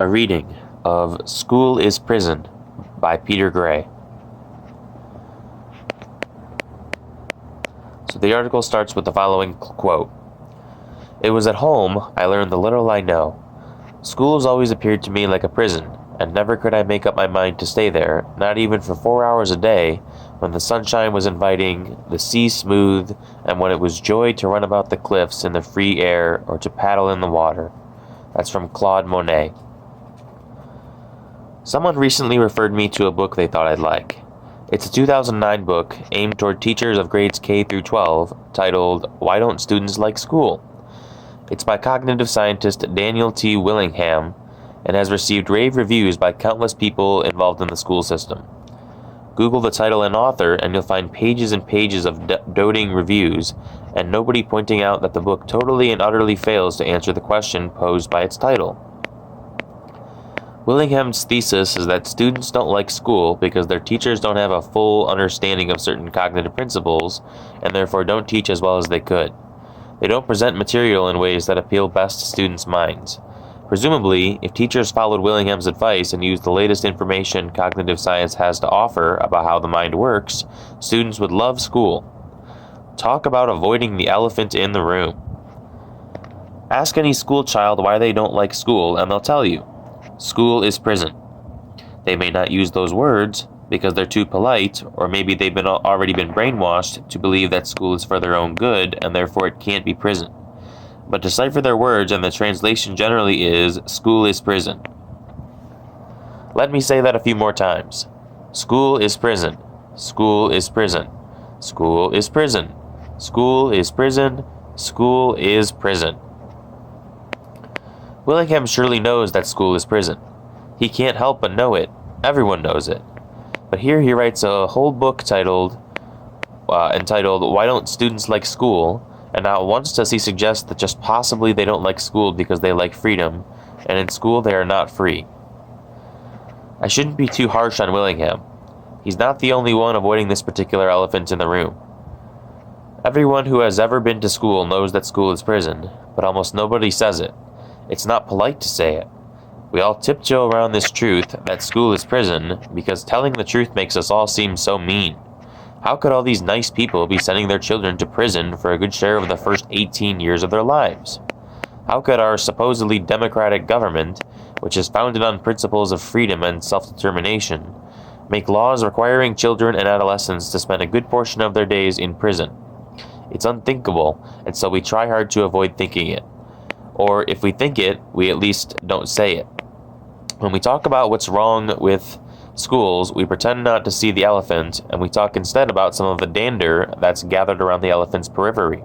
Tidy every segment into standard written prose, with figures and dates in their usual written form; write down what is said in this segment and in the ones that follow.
A reading of School is Prison by Peter Gray. So the article starts with the following quote. "It was at home I learned the little I know. School has always appeared to me like a prison, and never could I make up my mind to stay there, not even for 4 hours a day, when the sunshine was inviting, the sea smooth, and when it was joy to run about the cliffs in the free air or to paddle in the water." That's from Claude Monet. Someone recently referred me to a book they thought I'd like. It's a 2009 book aimed toward teachers of grades K through 12, titled "Why Don't Students Like School?" It's by cognitive scientist Daniel T. Willingham, and has received rave reviews by countless people involved in the school system. Google the title and author, and you'll find pages and pages of doting reviews, and nobody pointing out that the book totally and utterly fails to answer the question posed by its title. Willingham's thesis is that students don't like school because their teachers don't have a full understanding of certain cognitive principles, and therefore don't teach as well as they could. They don't present material in ways that appeal best to students' minds. Presumably, if teachers followed Willingham's advice and used the latest information cognitive science has to offer about how the mind works, students would love school. Talk about avoiding the elephant in the room. Ask any school child why they don't like school, and they'll tell you. School is prison. They may not use those words because they're too polite, or maybe they've already been brainwashed to believe that school is for their own good, and therefore it can't be prison. But decipher their words, and the translation generally is, school is prison. Let me say that a few more times. School is prison. School is prison. School is prison. School is prison. School is prison. Willingham surely knows that school is prison. He can't help but know it. Everyone knows it. But here he writes a whole book entitled "Why Don't Students Like School?" And not once does he suggest that just possibly they don't like school because they like freedom, and in school they are not free. I shouldn't be too harsh on Willingham. He's not the only one avoiding this particular elephant in the room. Everyone who has ever been to school knows that school is prison, but almost nobody says it. It's not polite to say it. We all tiptoe around this truth that school is prison because telling the truth makes us all seem so mean. How could all these nice people be sending their children to prison for a good share of the first 18 years of their lives? How could our supposedly democratic government, which is founded on principles of freedom and self-determination, make laws requiring children and adolescents to spend a good portion of their days in prison? It's unthinkable, and so we try hard to avoid thinking it. Or if we think it, we at least don't say it. When we talk about what's wrong with schools, we pretend not to see the elephant, and we talk instead about some of the dander that's gathered around the elephant's periphery.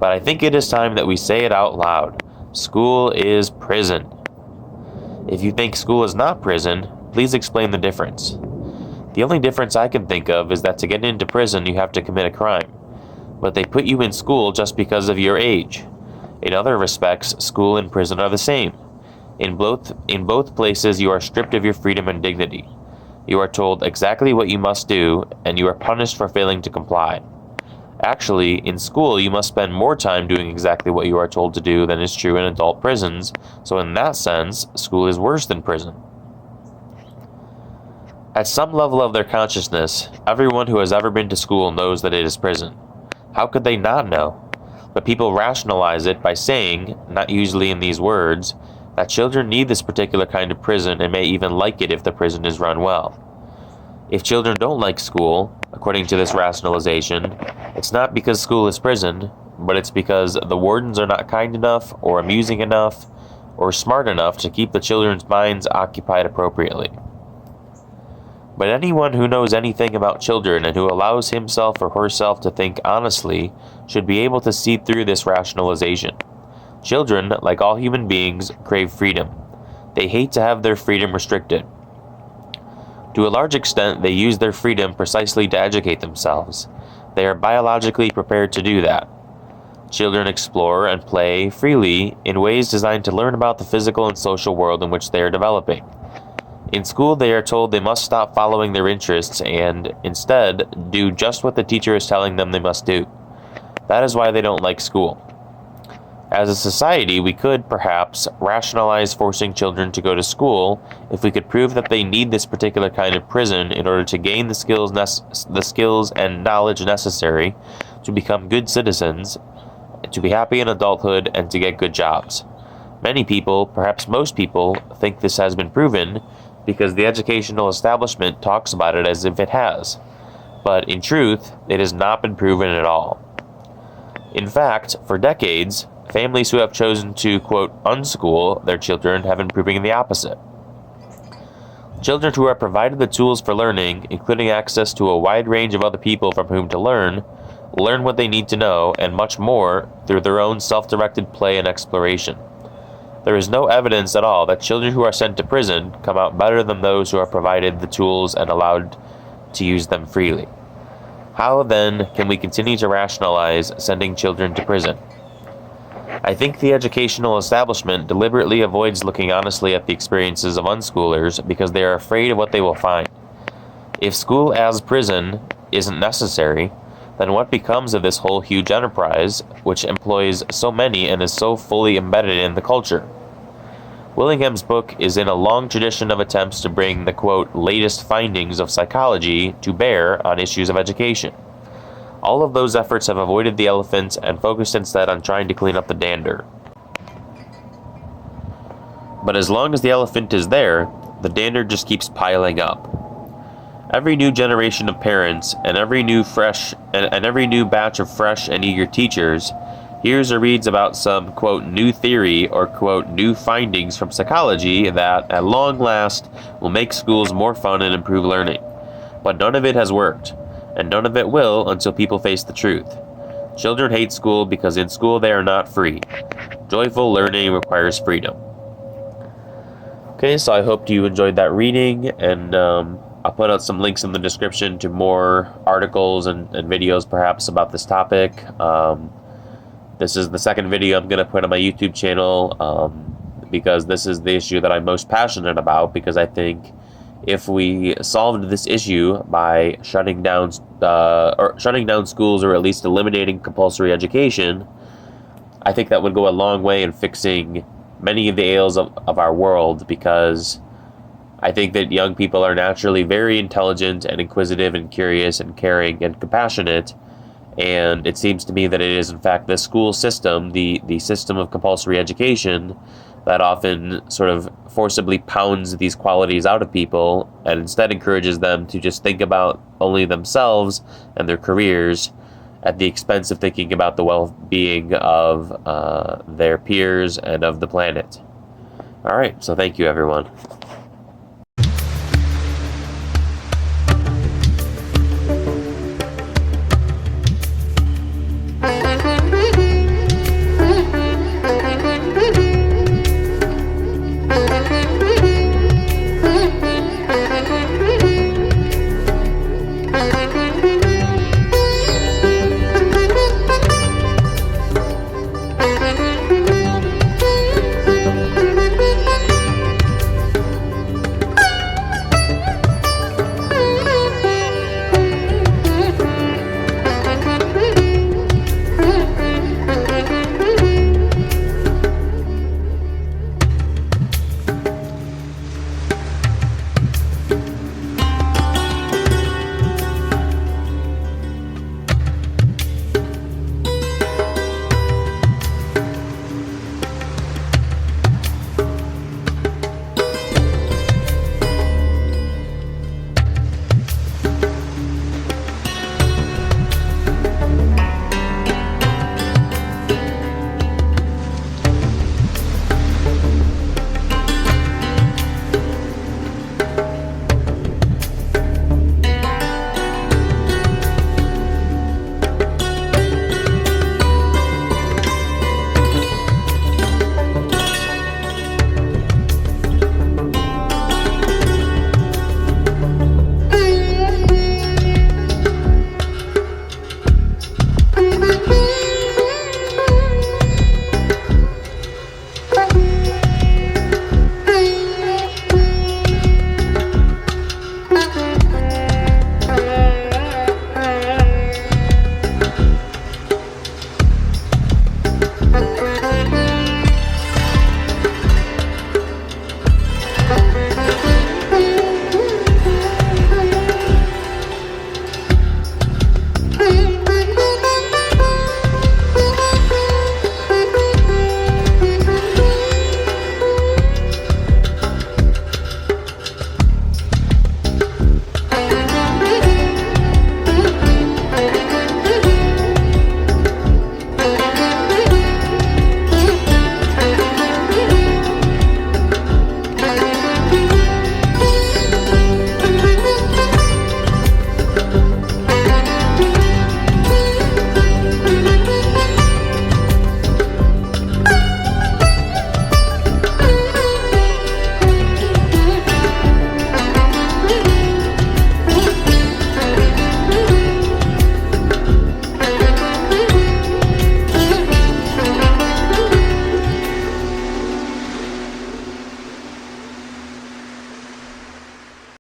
But I think it is time that we say it out loud. School is prison. If you think school is not prison, please explain the difference. The only difference I can think of is that to get into prison you have to commit a crime. But they put you in school just because of your age. In other respects, school and prison are the same. In both places you are stripped of your freedom and dignity. You are told exactly what you must do, and you are punished for failing to comply. Actually, in school you must spend more time doing exactly what you are told to do than is true in adult prisons, so in that sense, school is worse than prison. At some level of their consciousness, everyone who has ever been to school knows that it is prison. How could they not know? But people rationalize it by saying, not usually in these words, that children need this particular kind of prison and may even like it if the prison is run well. If children don't like school, according to this rationalization, it's not because school is prison, but it's because the wardens are not kind enough, or amusing enough, or smart enough to keep the children's minds occupied appropriately. But anyone who knows anything about children and who allows himself or herself to think honestly should be able to see through this rationalization. Children, like all human beings, crave freedom. They hate to have their freedom restricted. To a large extent, they use their freedom precisely to educate themselves. They are biologically prepared to do that. Children explore and play freely in ways designed to learn about the physical and social world in which they are developing. In school, they are told they must stop following their interests and, instead, do just what the teacher is telling them they must do. That is why they don't like school. As a society, we could, perhaps, rationalize forcing children to go to school if we could prove that they need this particular kind of prison in order to gain the skills and knowledge necessary to become good citizens, to be happy in adulthood, and to get good jobs. Many people, perhaps most people, think this has been proven because the educational establishment talks about it as if it has. But in truth, it has not been proven at all. In fact, for decades, families who have chosen to, quote, unschool their children have been proving the opposite. Children who are provided the tools for learning, including access to a wide range of other people from whom to learn what they need to know, and much more through their own self-directed play and exploration. There is no evidence at all that children who are sent to prison come out better than those who are provided the tools and allowed to use them freely. How, then, can we continue to rationalize sending children to prison? I think the educational establishment deliberately avoids looking honestly at the experiences of unschoolers because they are afraid of what they will find. If school as prison isn't necessary, then what becomes of this whole huge enterprise, which employs so many and is so fully embedded in the culture? Willingham's book is in a long tradition of attempts to bring the, quote, latest findings of psychology to bear on issues of education. All of those efforts have avoided the elephant and focused instead on trying to clean up the dander. But as long as the elephant is there, the dander just keeps piling up. Every new generation of parents and every new batch of fresh and eager teachers hears or reads about some, quote, new theory or, quote, new findings from psychology that, at long last, will make schools more fun and improve learning. But none of it has worked, and none of it will until people face the truth. Children hate school because in school they are not free. Joyful learning requires freedom. Okay, so I hope you enjoyed that reading, and I'll put out some links in the description to more articles and videos perhaps about this topic. This is the second video I'm going to put on my YouTube channel because this is the issue that I'm most passionate about, because I think if we solved this issue by shutting down schools, or at least eliminating compulsory education, I think that would go a long way in fixing many of the ails of our world, because I think that young people are naturally very intelligent and inquisitive and curious and caring and compassionate, and it seems to me that it is in fact the school system, the system of compulsory education, that often sort of forcibly pounds these qualities out of people and instead encourages them to just think about only themselves and their careers at the expense of thinking about the well-being of their peers and of the planet. All right, so thank you, everyone.